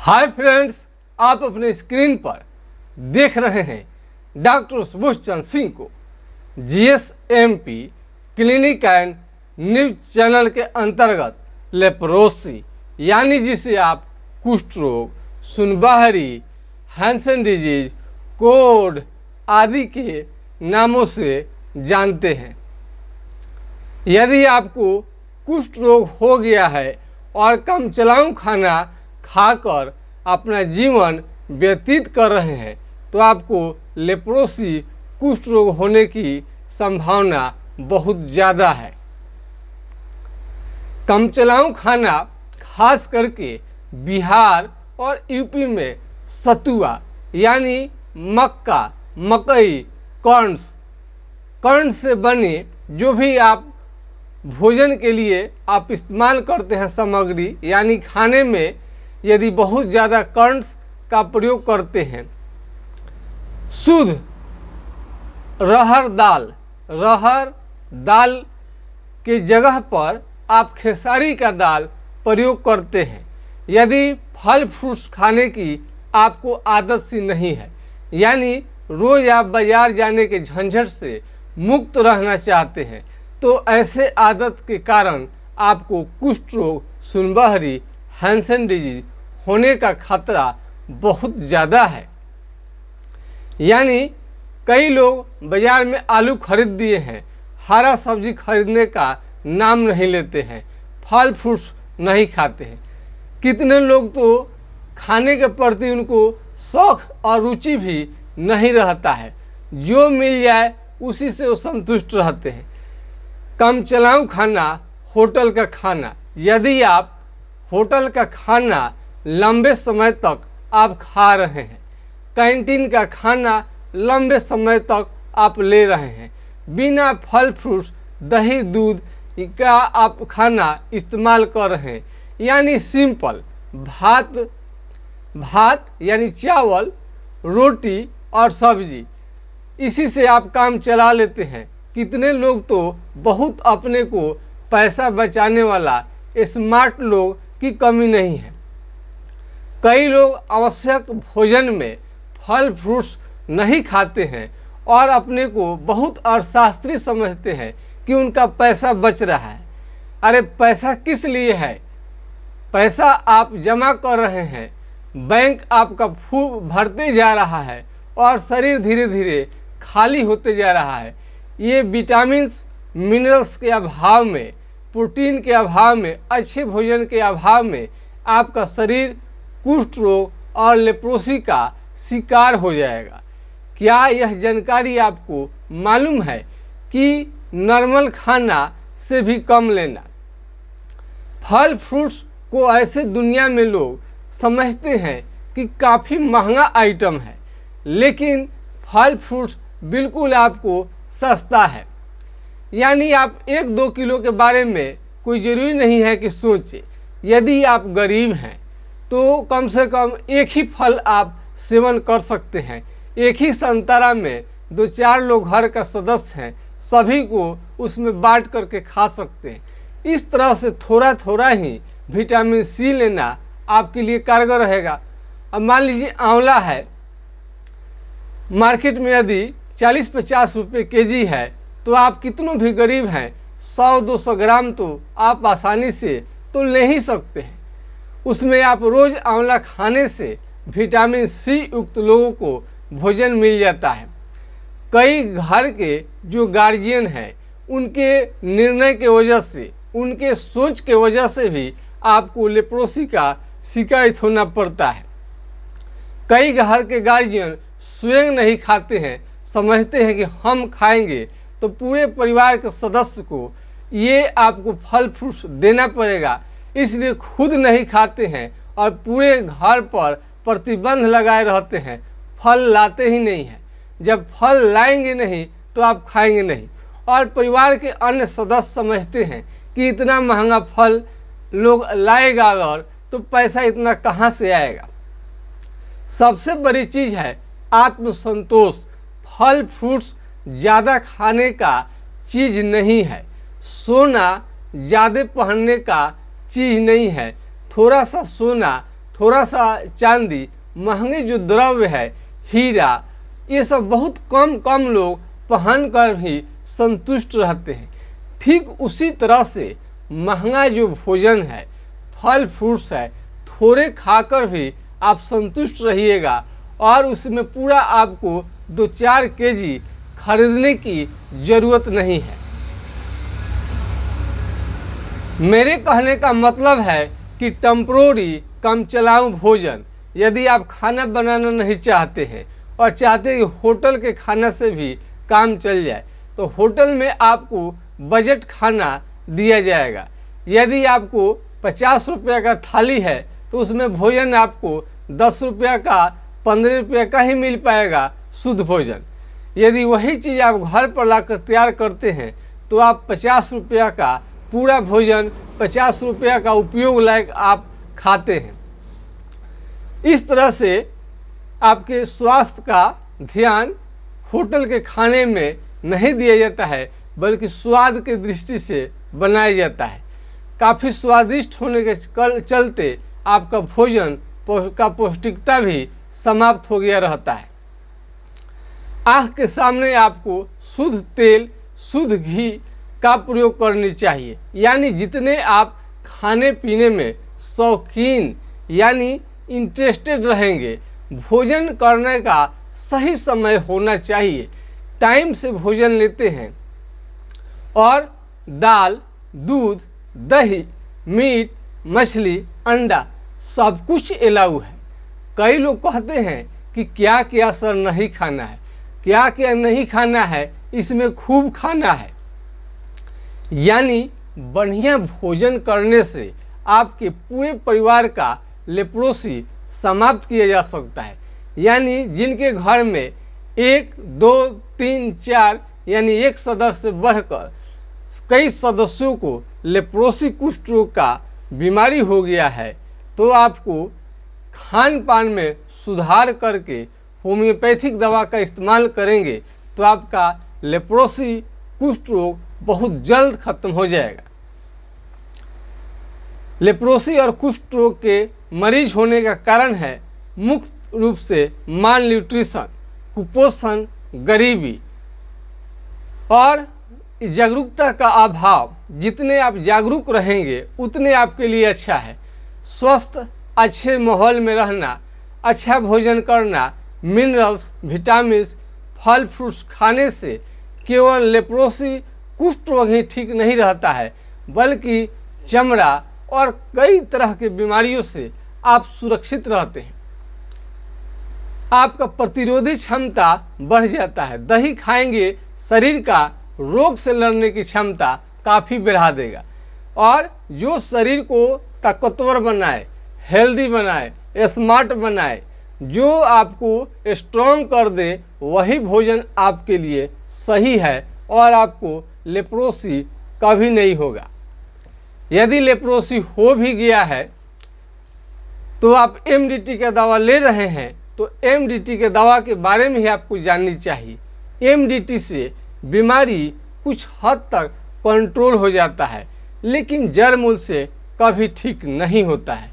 Hi friends, आप अपने screen पर देख रहे हैं डॉक्टर सुबोध चंद्र सिंह को जीएसएमपी क्लिनिक एंड न्यूज चैनल के अंतर्गत लेप्रोसी यानी जिसे आप कुष्ठ रोग, सुनबाहरी, हैंसन डिजीज, कोढ़ आदि के नामों से जानते हैं। यदि आपको कुष्ठ रोग हो गया है और कम चलाऊ खाना खाकर अपना जीवन व्यतीत कर रहे हैं तो आपको लेप्रोसी कुष्ठ रोग होने की संभावना बहुत ज़्यादा है। कम चलाऊ खाना खास करके बिहार और यूपी में सतुआ यानी मक्का, मकई, कर्ण से बने जो भी आप भोजन के लिए आप इस्तेमाल करते हैं सामग्री यानी खाने में यदि बहुत ज़्यादा कर्ण का प्रयोग करते हैं, शुद्ध रहर दाल के जगह पर आप खेसारी का दाल प्रयोग करते हैं। यदि फल फ्रूट्स खाने की आपको आदत सी नहीं है यानी रोज़ आप बाज़ार जाने के झंझट से मुक्त रहना चाहते हैं तो ऐसे आदत के कारण आपको कुष्ठ रोग, सुनबहरी, हैंसन डिजीज होने का खतरा बहुत ज़्यादा है। यानी कई लोग बाज़ार में आलू खरीद दिए हैं, हरा सब्जी खरीदने का नाम नहीं लेते हैं, फल फ्रूट्स नहीं खाते हैं। कितने लोग तो खाने के प्रति उनको शौक और रुचि भी नहीं रहता है, जो मिल जाए उसी से वो संतुष्ट रहते हैं। कम चलाऊ खाना, होटल का खाना, यदि आप होटल का खाना लंबे समय तक आप खा रहे हैं, कैंटीन का खाना लंबे समय तक आप ले रहे हैं, बिना फल फ्रूट्स, दही, दूध का आप खाना इस्तेमाल कर रहे हैं, यानी सिंपल भात यानी चावल, रोटी और सब्जी, इसी से आप काम चला लेते हैं। कितने लोग तो बहुत अपने को पैसा बचाने वाला स्मार्ट लोग की कमी नहीं है। कई लोग आवश्यक भोजन में फल फ्रूट्स नहीं खाते हैं और अपने को बहुत अर्थशास्त्री समझते हैं कि उनका पैसा बच रहा है। अरे पैसा किस लिए है? पैसा आप जमा कर रहे हैं, बैंक आपका भरते जा रहा है और शरीर धीरे धीरे खाली होते जा रहा है। ये विटामिन्स, मिनरल्स के अभाव में, प्रोटीन के अभाव में, अच्छे भोजन के अभाव में आपका शरीर कुष्ठ रोग और लेप्रोसी का शिकार हो जाएगा। क्या यह जानकारी आपको मालूम है कि नॉर्मल खाना से भी कम लेना? फल फ्रूट्स को ऐसे दुनिया में लोग समझते हैं कि काफ़ी महंगा आइटम है, लेकिन फल फ्रूट्स बिल्कुल आपको सस्ता है। यानी आप 1-2 किलो के बारे में कोई ज़रूरी नहीं है कि सोचें। यदि आप गरीब हैं तो कम से कम एक ही फल आप सेवन कर सकते हैं। एक ही संतरा में 2-4 लोग घर का सदस्य हैं, सभी को उसमें बांट करके खा सकते हैं। इस तरह से थोड़ा थोड़ा ही विटामिन सी लेना आपके लिए कारगर रहेगा। अब मान लीजिए आंवला है, मार्केट में यदि 40-50 रुपये केजी है तो आप कितनों भी गरीब हैं 100-200 ग्राम तो आप आसानी से तो ले ही सकते हैं। उसमें आप रोज़ आंवला खाने से विटामिन सी युक्त लोगों को भोजन मिल जाता है। कई घर के जो गार्जियन हैं उनके निर्णय के वजह से, उनके सोच के वजह से भी आपको लेप्रोसी का शिकायत होना पड़ता है। कई घर के गार्जियन स्वयं नहीं खाते हैं, समझते हैं कि हम खाएंगे तो पूरे परिवार के सदस्य को ये आपको फल फ्रूट्स देना पड़ेगा, इसलिए खुद नहीं खाते हैं और पूरे घर पर प्रतिबंध लगाए रहते हैं, फल लाते ही नहीं हैं। जब फल लाएंगे नहीं तो आप खाएंगे नहीं, और परिवार के अन्य सदस्य समझते हैं कि इतना महंगा फल लोग लाएगा अगर तो पैसा इतना कहाँ से आएगा। सबसे बड़ी चीज़ है आत्मसंतोष। फल फ्रूट्स ज़्यादा खाने का चीज़ नहीं है, सोना ज़्यादा पहनने का चीज़ नहीं है। थोड़ा सा सोना, थोड़ा सा चांदी, महंगे जो द्रव्य है, हीरा, ये सब बहुत कम लोग पहनकर भी संतुष्ट रहते हैं। ठीक उसी तरह से महंगा जो भोजन है, फल फ्रूट्स है, थोड़े खाकर भी आप संतुष्ट रहिएगा और उसमें पूरा आपको 2-4 केजी खरीदने की ज़रूरत नहीं है। मेरे कहने का मतलब है कि टेम्परोरी कम चलाऊ भोजन, यदि आप खाना बनाना नहीं चाहते हैं और चाहते हैं कि होटल के खाना से भी काम चल जाए, तो होटल में आपको बजट खाना दिया जाएगा। यदि आपको 50 रुपये का थाली है तो उसमें भोजन आपको 10 रुपये का, 15 रुपये का ही मिल पाएगा शुद्ध भोजन। यदि वही चीज़ आप घर पर लाकर तैयार करते हैं तो आप 50 रुपये का पूरा भोजन, 50 रुपये का उपयोग लायक आप खाते हैं। इस तरह से आपके स्वास्थ्य का ध्यान होटल के खाने में नहीं दिया जाता है, बल्कि स्वाद के दृष्टि से बनाया जाता है। काफ़ी स्वादिष्ट होने के चलते आपका भोजन का पौष्टिकता भी समाप्त हो गया रहता है। आँख के सामने आपको शुद्ध तेल, शुद्ध घी का प्रयोग करनी चाहिए। यानी जितने आप खाने पीने में शौकीन यानी इंटरेस्टेड रहेंगे, भोजन करने का सही समय होना चाहिए। टाइम से भोजन लेते हैं और दाल, दूध, दही, मीट, मछली, अंडा सब कुछ अलाउ है। कई लोग कहते हैं कि क्या क्या सर नहीं खाना है, क्या क्या नहीं खाना है, इसमें खूब खाना है। यानी बढ़िया भोजन करने से आपके पूरे परिवार का लेप्रोसी समाप्त किया जा सकता है। यानी जिनके घर में 1, 2, 3, 4 यानी एक सदस्य से बढ़कर कई सदस्यों को लेप्रोसी कुष्ठ रोग का बीमारी हो गया है, तो आपको खान पान में सुधार करके होम्योपैथिक दवा का इस्तेमाल करेंगे तो आपका लेप्रोसी कुष्ठ रोग बहुत जल्द खत्म हो जाएगा। लेप्रोसी और कुष्ठ रोग के मरीज होने का कारण है मुख्य रूप से माल न्यूट्रिशन, कुपोषण, गरीबी और जागरूकता का अभाव। जितने आप जागरूक रहेंगे उतने आपके लिए अच्छा है। स्वस्थ अच्छे माहौल में रहना, अच्छा भोजन करना, मिनरल्स, विटामिन, फल फ्रूट्स खाने से केवल लेप्रोसी कुष्ठ रोग ही ठीक नहीं रहता है, बल्कि चमड़ा और कई तरह की बीमारियों से आप सुरक्षित रहते हैं। आपका प्रतिरोधी क्षमता बढ़ जाता है। दही खाएंगे शरीर का रोग से लड़ने की क्षमता काफ़ी बढ़ा देगा और जो शरीर को ताकतवर बनाए, हेल्दी बनाए, स्मार्ट बनाए, जो आपको स्ट्रॉन्ग कर दे, वही भोजन आपके लिए सही है और आपको लेप्रोसी कभी नहीं होगा। यदि लेप्रोसी हो भी गया है तो आप एमडीटी का दवा ले रहे हैं तो एमडीटी के दवा के बारे में ही आपको जाननी चाहिए। एमडीटी से बीमारी कुछ हद तक कंट्रोल हो जाता है, लेकिन जड़ मूल से कभी ठीक नहीं होता है।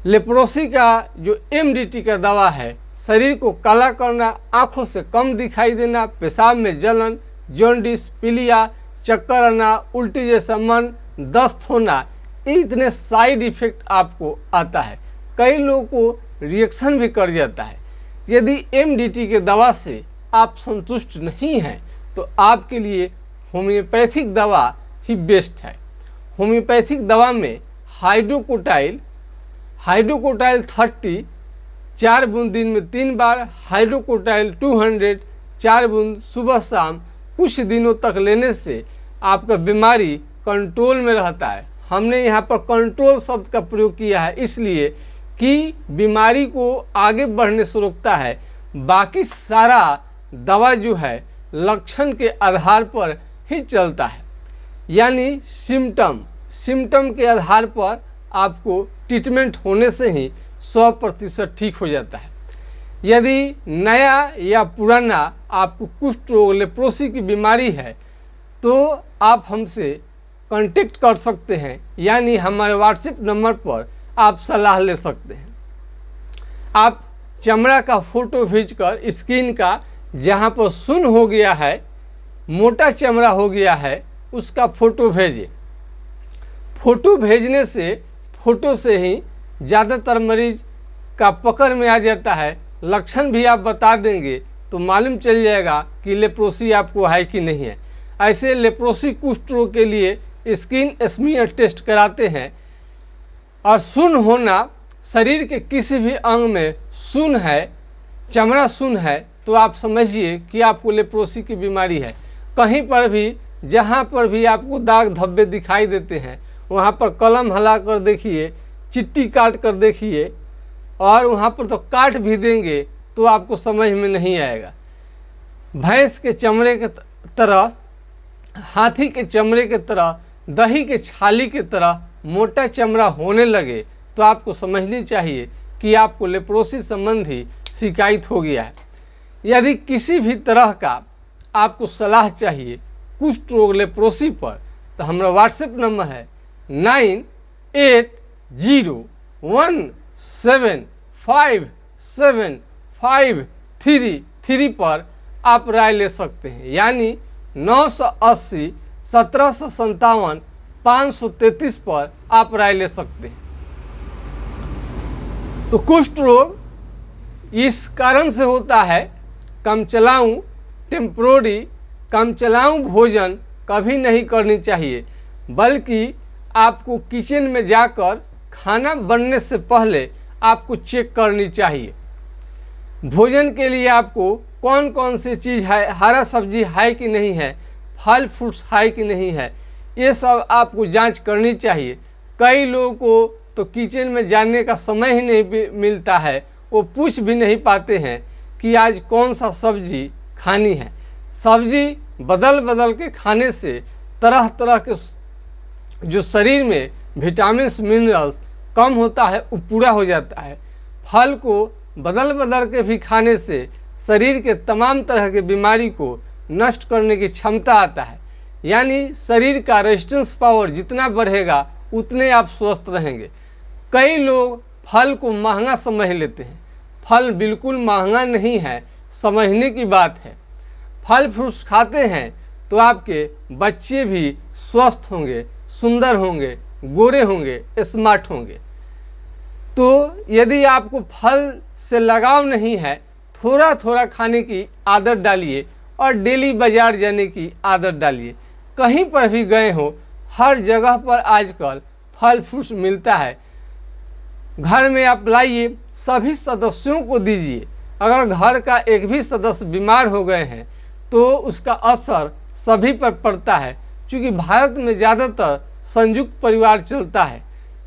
लेप्रोसी का जो एमडीटी का दवा है, शरीर को काला करना, आँखों से कम दिखाई देना, पेशाब में जलन, जॉन्डिस, पीलिया, चक्कर आना, उल्टी जैसा मन, दस्त होना, इतने साइड इफ़ेक्ट आपको आता है। कई लोगों को रिएक्शन भी कर जाता है। यदि एमडीटी के दवा से आप संतुष्ट नहीं हैं तो आपके लिए होम्योपैथिक दवा ही बेस्ट है। होम्योपैथिक दवा में हाइड्रोकोटाइल 30 4 बूंद दिन में 3 बार, हाइड्रोकोटाइल 200 4 बूंद सुबह शाम कुछ दिनों तक लेने से आपका बीमारी कंट्रोल में रहता है। हमने यहाँ पर कंट्रोल शब्द का प्रयोग किया है इसलिए कि बीमारी को आगे बढ़ने से रोकता है। बाकी सारा दवा जो है लक्षण के आधार पर ही चलता है। यानी सिम्टम के आधार पर आपको ट्रीटमेंट होने से ही 100% ठीक हो जाता है। यदि नया या पुराना आपको कुष्ठ रोग लेप्रोसी की बीमारी है तो आप हमसे कांटेक्ट कर सकते हैं। यानी हमारे व्हाट्सएप नंबर पर आप सलाह ले सकते हैं। आप चमड़ा का फ़ोटो खींचकर स्किन का जहाँ पर सुन्न हो गया है, मोटा चमड़ा हो गया है, उसका फ़ोटो भेजें। फ़ोटो भेजने से फ़ोटो से ही ज़्यादातर मरीज का पकड़ में आ जाता है। लक्षण भी आप बता देंगे तो मालूम चल जाएगा कि लेप्रोसी आपको है कि नहीं है। ऐसे लेप्रोसी कुष्ठ रोग के लिए स्किन स्मीयर टेस्ट कराते हैं। और सुन्न होना, शरीर के किसी भी अंग में सुन्न है, चमड़ा सुन्न है, तो आप समझिए कि आपको लेप्रोसी की बीमारी है। कहीं पर भी जहाँ पर भी आपको दाग धब्बे दिखाई देते हैं वहाँ पर कलम हिला कर देखिए, चिट्टी काट कर देखिए, और वहाँ पर तो काट भी देंगे तो आपको समझ में नहीं आएगा। भैंस के चमड़े के तरह, हाथी के चमड़े के तरह, दही के छाली के तरह मोटा चमड़ा होने लगे तो आपको समझनी चाहिए कि आपको लेप्रोसी संबंधी शिकायत हो गया है। यदि किसी भी तरह का आपको सलाह चाहिए कुष्ठ रोग लेप्रोसी पर तो हमारा व्हाट्सएप नंबर है 9807575333 पर आप राय ले सकते हैं, यानी 980 1757 533 पर आप राय ले सकते हैं। तो कुष्ठ रोग इस कारण से होता है, कम चलाऊं टेम्पोररी कम चलाऊं भोजन कभी नहीं करनी चाहिए, बल्कि आपको किचन में जाकर खाना बनने से पहले आपको चेक करनी चाहिए। भोजन के लिए आपको कौन कौन सी चीज़ है, हरा सब्जी है कि नहीं है, फल फ्रूट्स है कि नहीं है, ये सब आपको जांच करनी चाहिए। कई लोगों को तो किचन में जाने का समय ही नहीं मिलता है, वो पूछ भी नहीं पाते हैं कि आज कौन सा सब्जी खानी है। सब्जी बदल बदल के खाने से तरह तरह के जो शरीर में विटामिन मिनरल्स कम होता है वो पूरा हो जाता है। फल को बदल बदल के भी खाने से शरीर के तमाम तरह के बीमारी को नष्ट करने की क्षमता आता है, यानी शरीर का रेजिस्टेंस पावर जितना बढ़ेगा उतने आप स्वस्थ रहेंगे। कई लोग फल को महंगा समझ लेते हैं, फल बिल्कुल महंगा नहीं है, समझने की बात है। फल फ्रूट्स खाते हैं तो आपके बच्चे भी स्वस्थ होंगे, सुंदर होंगे, गोरे होंगे, स्मार्ट होंगे। तो यदि आपको फल से लगाव नहीं है, थोड़ा थोड़ा खाने की आदत डालिए और डेली बाज़ार जाने की आदत डालिए। कहीं पर भी गए हो, हर जगह पर आजकल फल फ्रूट्स मिलता है। घर में आप लाइए, सभी सदस्यों को दीजिए। अगर घर का एक भी सदस्य बीमार हो गए हैं तो उसका असर सभी पर पड़ता है, क्योंकि भारत में ज़्यादातर संयुक्त परिवार चलता है।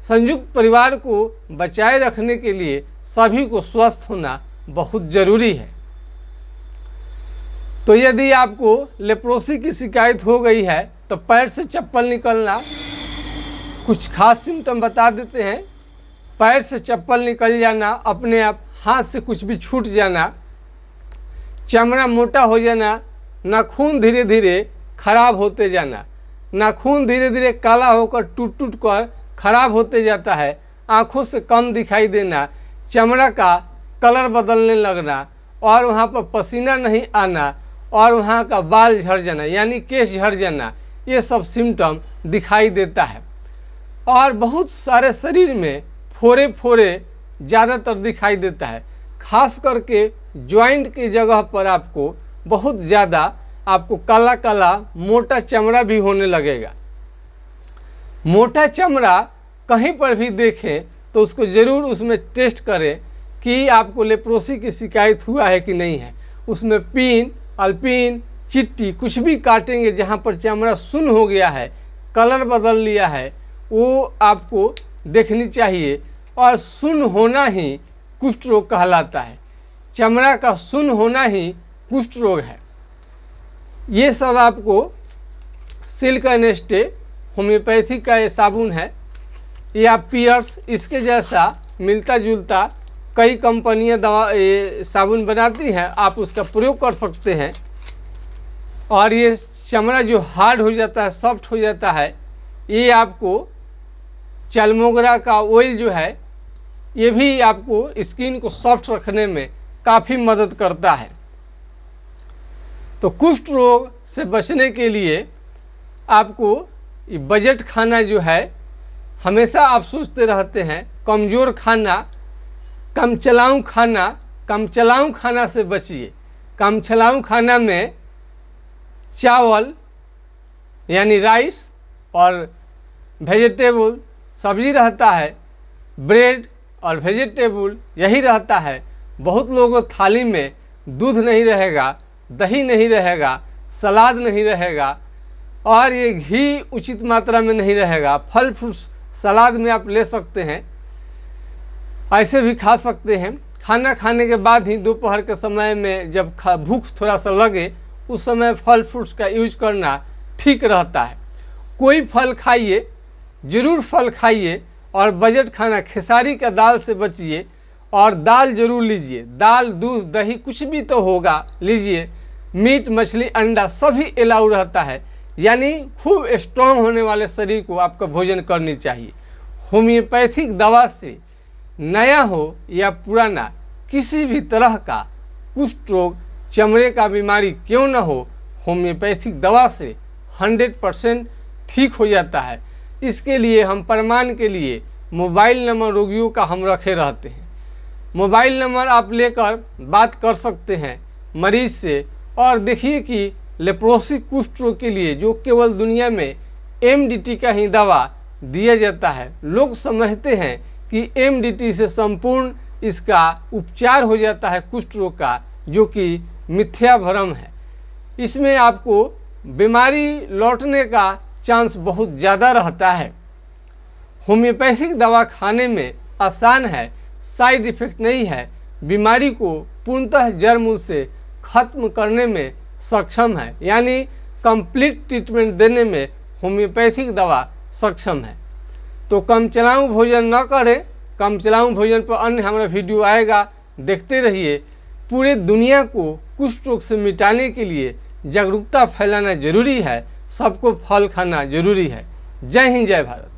संयुक्त परिवार को बचाए रखने के लिए सभी को स्वस्थ होना बहुत ज़रूरी है। तो यदि आपको लेप्रोसी की शिकायत हो गई है तो पैर से चप्पल निकलना, कुछ खास सिम्टम बता देते हैं। पैर से चप्पल निकल जाना, अपने आप हाथ से कुछ भी छूट जाना, चमड़ा मोटा हो जाना, नाखून धीरे धीरे खराब होते जाना, नाखून धीरे धीरे काला होकर टूट टूट कर खराब होते जाता है, आँखों से कम दिखाई देना, चमड़ा का कलर बदलने लगना और वहाँ पर पसीना नहीं आना और वहाँ का बाल झड़ जाना यानी केश झड़ जाना, ये सब सिम्टम दिखाई देता है। और बहुत सारे शरीर में फोड़े फोड़े ज़्यादातर दिखाई देता है, खास करके जॉइंट की जगह पर आपको बहुत ज़्यादा आपको काला काला मोटा चमड़ा भी होने लगेगा। मोटा चमड़ा कहीं पर भी देखें तो उसको ज़रूर उसमें टेस्ट करें कि आपको लेप्रोसी की शिकायत हुआ है कि नहीं है। उसमें पिन, अल्पिन, चिट्टी कुछ भी काटेंगे जहाँ पर चमड़ा सुन्न हो गया है, कलर बदल लिया है, वो आपको देखनी चाहिए। और सुन्न होना ही कुष्ठ रोग कहलाता है, चमड़ा का सुन्न होना ही कुष्ठ रोग है। ये सब आपको सिल्क एनेस्टे होम्योपैथी का ये साबुन है, या पियर्स, इसके जैसा मिलता जुलता कई कंपनियां दवा ये साबुन बनाती हैं, आप उसका प्रयोग कर सकते हैं। और ये चमड़ा जो हार्ड हो जाता है, सॉफ्ट हो जाता है, ये आपको चलमोगरा का ऑयल जो है ये भी आपको स्किन को सॉफ्ट रखने में काफ़ी मदद करता है। तो कुष्ठ रोग से बचने के लिए आपको ये बजट खाना जो है, हमेशा आप सोचते रहते हैं कमज़ोर खाना, कम चलाऊं खाना से बचिए। कम चलाऊं खाना में चावल यानी राइस और वेजिटेबल सब्जी रहता है, ब्रेड और वेजिटेबल यही रहता है। बहुत लोगों थाली में दूध नहीं रहेगा, दही नहीं रहेगा, सलाद नहीं रहेगा और ये घी उचित मात्रा में नहीं रहेगा। फल फ्रूट्स सलाद में आप ले सकते हैं, ऐसे भी खा सकते हैं। खाना खाने के बाद ही दोपहर के समय में जब भूख थोड़ा सा लगे उस समय फल फ्रूट्स का यूज करना ठीक रहता है। कोई फल खाइए, ज़रूर फल खाइए और बजट खाना खेसारी का दाल से बचिए और दाल ज़रूर लीजिए। दाल, दूध, दही कुछ भी तो होगा, लीजिए। मीट, मछली, अंडा सभी अलाउ रहता है, यानी खूब स्ट्रांग होने वाले शरीर को आपका भोजन करनी चाहिए। होम्योपैथिक दवा से नया हो या पुराना किसी भी तरह का कुष्ठ रोग, चमड़े का बीमारी क्यों न हो, होम्योपैथिक दवा से 100% ठीक हो जाता है। इसके लिए हम प्रमाण के लिए मोबाइल नंबर रोगियों का हम रखे रहते हैं। मोबाइल नंबर आप लेकर बात कर सकते हैं मरीज से और देखिए कि लेप्रोसी कुष्ठ रोग के लिए जो केवल दुनिया में MDT का ही दवा दिया जाता है। लोग समझते हैं कि MDT से संपूर्ण इसका उपचार हो जाता है कुष्ठ रोग का, जो कि मिथ्या भ्रम है। इसमें आपको बीमारी लौटने का चांस बहुत ज़्यादा रहता है। होम्योपैथिक दवा खाने में आसान है, साइड इफ़ेक्ट नहीं है, बीमारी को पूर्णतः जड़ मूल से खत्म करने में सक्षम है, यानी कंप्लीट ट्रीटमेंट देने में होम्योपैथिक दवा सक्षम है। तो कम चलाऊं भोजन न करें। कम चलाऊं भोजन पर अन्य हमारा वीडियो आएगा, देखते रहिए। पूरे दुनिया को कुष्ठ रोग से मिटाने के लिए जागरूकता फैलाना जरूरी है, सबको फल खाना जरूरी है। जय हिंद, जय भारत।